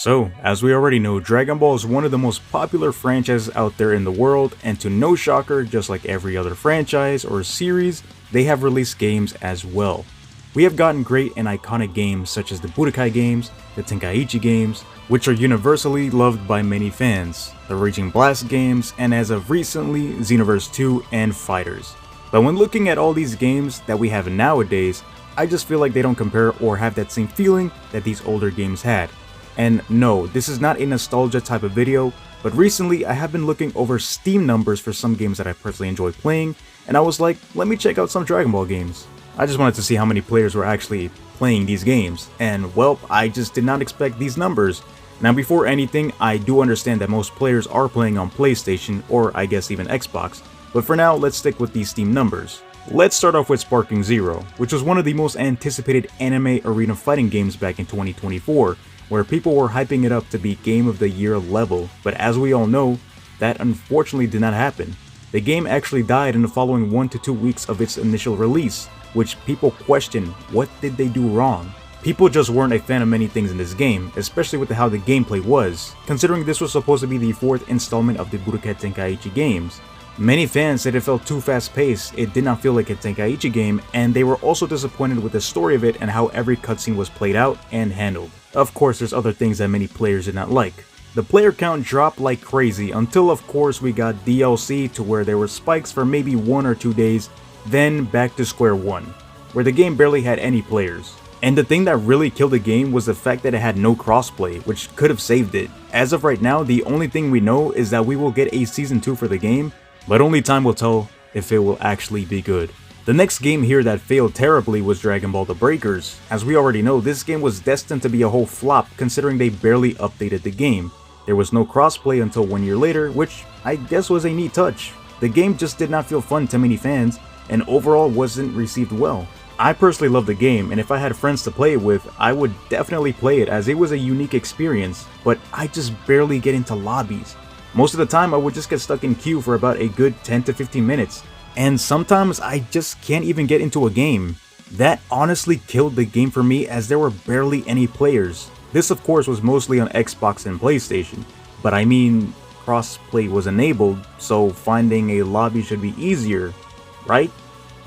So, as we already know, Dragon Ball is one of the most popular franchises out there in the world, and to no shocker, just like every other franchise or series, they have released games as well. We have gotten great and iconic games such as the Budokai games, the Tenkaichi games, which are universally loved by many fans, the Raging Blast games, and as of recently, Xenoverse 2 and Fighters. But when looking at all these games that we have nowadays, I just feel like they don't compare or have that same feeling that these older games had. And no, this is not a nostalgia type of video, but recently I have been looking over Steam numbers for some games that I personally enjoy playing, and I was like, let me check out some Dragon Ball games. I just wanted to see how many players were actually playing these games, and well, I just did not expect these numbers. Now before anything, I do understand that most players are playing on PlayStation, or I guess even Xbox, but for now, let's stick with these Steam numbers. Let's start off with Sparking Zero, which was one of the most anticipated anime arena fighting games back in 2024, where people were hyping it up to be Game of the Year level, but as we all know, that unfortunately did not happen. The game actually died in the following 1 to 2 weeks of its initial release, which people questioned, what did they do wrong? People just weren't a fan of many things in this game, especially with how the gameplay was, considering this was supposed to be the 4th installment of the Budokai Tenkaichi games. Many fans said it felt too fast-paced, it did not feel like a Tenkaichi game, and they were also disappointed with the story of it and how every cutscene was played out and handled. Of course, there's other things that many players did not like. The player count dropped like crazy until of course we got DLC to where there were spikes for maybe 1 or 2 days, then back to square one, where the game barely had any players. And the thing that really killed the game was the fact that it had no crossplay, which could have saved it. As of right now, the only thing we know is that we will get a Season 2 for the game, but only time will tell if it will actually be good. The next game here that failed terribly was Dragon Ball The Breakers. As we already know, this game was destined to be a whole flop considering they barely updated the game. There was no crossplay until 1 year later, which I guess was a neat touch. The game just did not feel fun to many fans, and overall wasn't received well. I personally love the game, and if I had friends to play it with, I would definitely play it as it was a unique experience, but I just barely get into lobbies. Most of the time I would just get stuck in queue for about a good 10 to 15 minutes, and sometimes I just can't even get into a game. That honestly killed the game for me as there were barely any players. This of course was mostly on Xbox and PlayStation, but I mean, crossplay was enabled, so finding a lobby should be easier, right?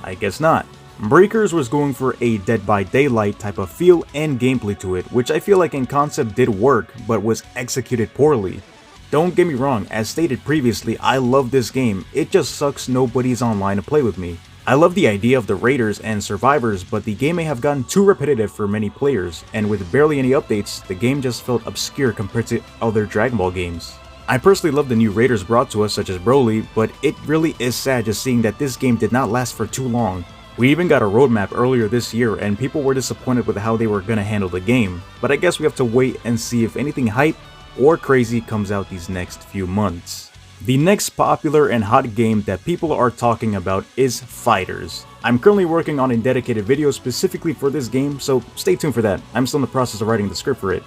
I guess not. Breakers was going for a Dead by Daylight type of feel and gameplay to it, which I feel like in concept did work, but was executed poorly. Don't get me wrong, as stated previously, I love this game, it just sucks nobody's online to play with me. I love the idea of the raiders and survivors, but the game may have gotten too repetitive for many players, and with barely any updates, the game just felt obscure compared to other Dragon Ball games. I personally love the new raiders brought to us such as Broly, but it really is sad just seeing that this game did not last for too long. We even got a roadmap earlier this year and people were disappointed with how they were gonna handle the game, but I guess we have to wait and see if anything hype or crazy comes out these next few months. The next popular and hot game that people are talking about is Fighters. I'm currently working on a dedicated video specifically for this game, so stay tuned for that. I'm still in the process of writing the script for it.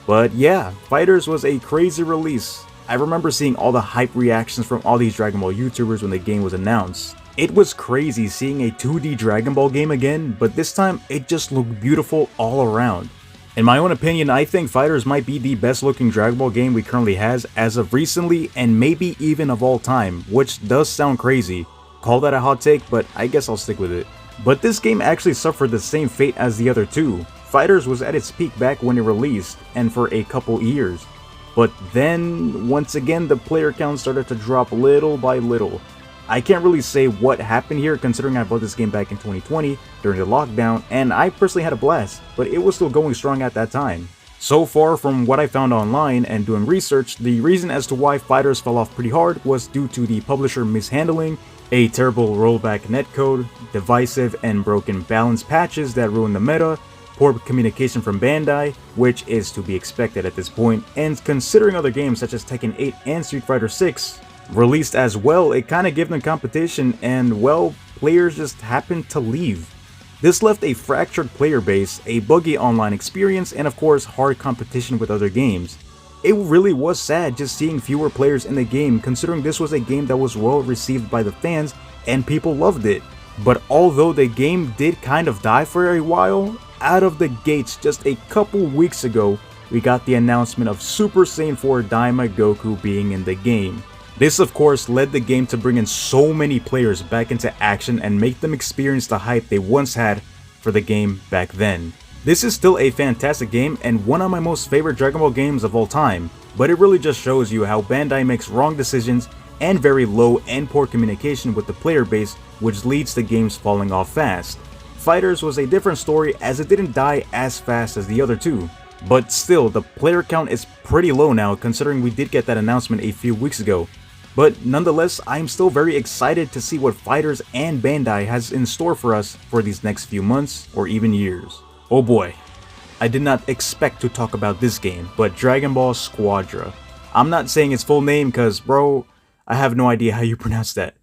But yeah, Fighters was a crazy release. I remember seeing all the hype reactions from all these Dragon Ball YouTubers when the game was announced. It was crazy seeing a 2D Dragon Ball game again, but this time it just looked beautiful all around. In my own opinion, I think Fighters might be the best looking Dragon Ball game we currently has as of recently and maybe even of all time, which does sound crazy. Call that a hot take, but I guess I'll stick with it. But this game actually suffered the same fate as the other two. Fighters was at its peak back when it released, and for a couple years. But then, once again, the player count started to drop little by little. I can't really say what happened here considering I bought this game back in 2020 during the lockdown and I personally had a blast, but it was still going strong at that time. So far from what I found online and doing research, the reason as to why Fighters fell off pretty hard was due to the publisher mishandling, a terrible rollback netcode, divisive and broken balance patches that ruined the meta, poor communication from Bandai, which is to be expected at this point, and considering other games such as Tekken 8 and Street Fighter 6 released as well, it kinda gave them competition and well, players just happened to leave. This left a fractured player base, a buggy online experience, and of course hard competition with other games. It really was sad just seeing fewer players in the game considering this was a game that was well received by the fans and people loved it. But although the game did kind of die for a while, out of the gates just a couple weeks ago, we got the announcement of Super Saiyan 4 Daima Goku being in the game. This of course led the game to bring in so many players back into action and make them experience the hype they once had for the game back then. This is still a fantastic game and one of my most favorite Dragon Ball games of all time, but it really just shows you how Bandai makes wrong decisions and very low and poor communication with the player base, which leads to games falling off fast. Fighters was a different story as it didn't die as fast as the other two. But still, the player count is pretty low now considering we did get that announcement a few weeks ago. But nonetheless, I'm still very excited to see what Fighters and Bandai has in store for us for these next few months or even years. Oh boy, I did not expect to talk about this game, but Dragon Ball Squadra. I'm not saying its full name cause bro, I have no idea how you pronounce that.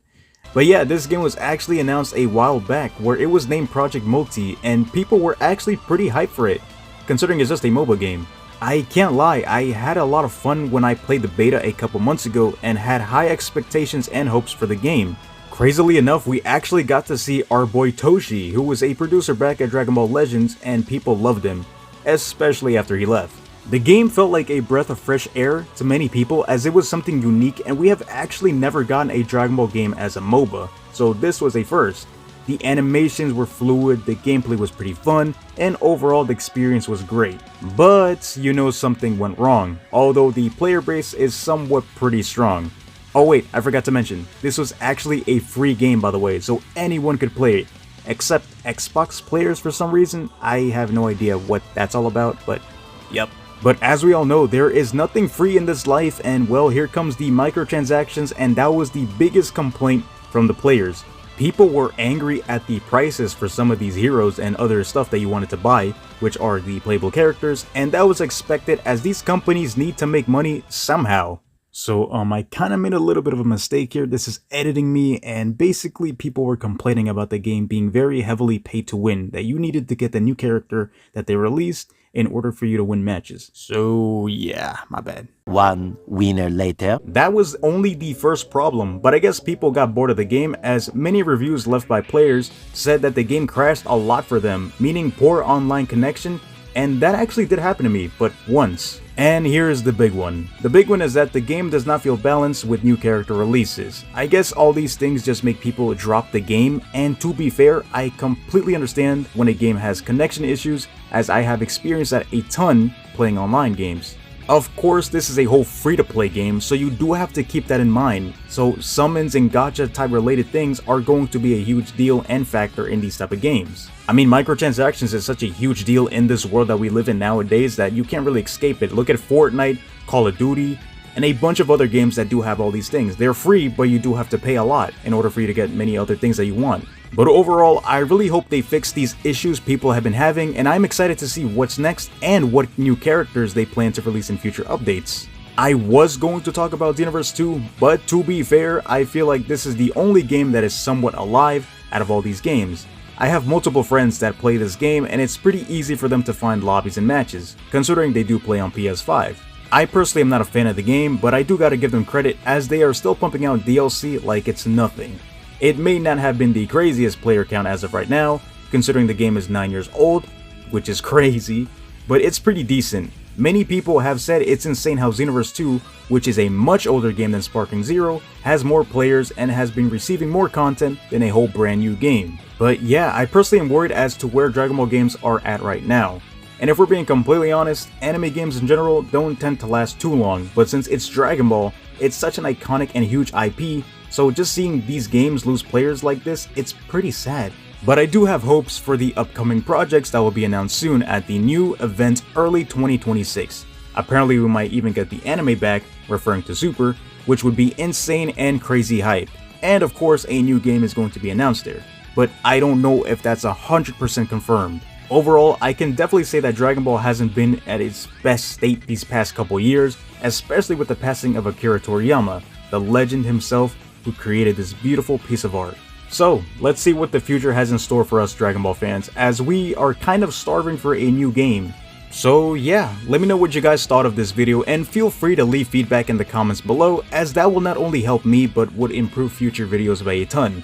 But yeah, this game was actually announced a while back where it was named Project Multi and people were actually pretty hyped for it, considering it's just a mobile game. I can't lie, I had a lot of fun when I played the beta a couple months ago and had high expectations and hopes for the game. Crazily enough, we actually got to see our boy Toshi, who was a producer back at Dragon Ball Legends, and people loved him, especially after he left. The game felt like a breath of fresh air to many people as it was something unique and we have actually never gotten a Dragon Ball game as a MOBA, so this was a first. The animations were fluid, the gameplay was pretty fun, and overall the experience was great. But you know something went wrong, although the player base is somewhat pretty strong. Oh wait, I forgot to mention, this was actually a free game by the way, so anyone could play it. Except Xbox players for some reason. I have no idea what that's all about, but yep. But as we all know, there is nothing free in this life, and well, here comes the microtransactions, and that was the biggest complaint from the players. People were angry at the prices for some of these heroes and other stuff that you wanted to buy, which are the playable characters, and that was expected as these companies need to make money somehow. So I kind of made a little bit of a mistake here. This is editing me, and basically people were complaining about the game being very heavily pay to win, that you needed to get the new character that they released in order for you to win matches. So yeah, my bad. One winner later. That was only the first problem, but I guess people got bored of the game as many reviews left by players said that the game crashed a lot for them, meaning poor online connection, and that actually did happen to me, but once. And here's the big one. The big one is that the game does not feel balanced with new character releases. I guess all these things just make people drop the game, and to be fair, I completely understand when a game has connection issues, as I have experienced that a ton playing online games. Of course, this is a whole free-to-play game, so you do have to keep that in mind. So summons and gacha type related things are going to be a huge deal and factor in these type of games. I mean, microtransactions is such a huge deal in this world that we live in nowadays that you can't really escape it. Look at Fortnite, Call of Duty, and a bunch of other games that do have all these things. They're free, but you do have to pay a lot in order for you to get many other things that you want. But overall, I really hope they fix these issues people have been having, and I'm excited to see what's next and what new characters they plan to release in future updates. I was going to talk about Xenoverse 2, but to be fair, I feel like this is the only game that is somewhat alive out of all these games. I have multiple friends that play this game, and it's pretty easy for them to find lobbies and matches, considering they do play on PS5. I personally am not a fan of the game, but I do gotta give them credit as they are still pumping out DLC like it's nothing. It may not have been the craziest player count as of right now, considering the game is 9 years old, which is crazy, but it's pretty decent. Many people have said it's insane how Xenoverse 2, which is a much older game than Sparking Zero, has more players and has been receiving more content than a whole brand new game. But yeah, I personally am worried as to where Dragon Ball games are at right now. And if we're being completely honest, anime games in general don't tend to last too long, but since it's Dragon Ball, it's such an iconic and huge IP, so just seeing these games lose players like this, it's pretty sad. But I do have hopes for the upcoming projects that will be announced soon at the new event early 2026. Apparently we might even get the anime back, referring to Super, which would be insane and crazy hype. And of course a new game is going to be announced there. But I don't know if that's 100% confirmed. Overall, I can definitely say that Dragon Ball hasn't been at its best state these past couple years, especially with the passing of Akira Toriyama, the legend himself who created this beautiful piece of art. So, let's see what the future has in store for us Dragon Ball fans, as we are kind of starving for a new game. So yeah, let me know what you guys thought of this video, and feel free to leave feedback in the comments below, as that will not only help me but would improve future videos by a ton.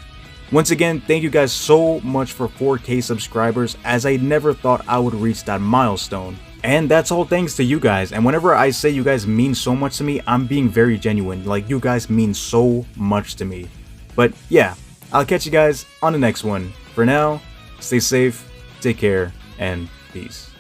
Once again, thank you guys so much for 4K subscribers, as I never thought I would reach that milestone. And that's all thanks to you guys. And whenever I say you guys mean so much to me, I'm being very genuine. Like, you guys mean so much to me. But yeah, I'll catch you guys on the next one. For now, stay safe, take care, and peace.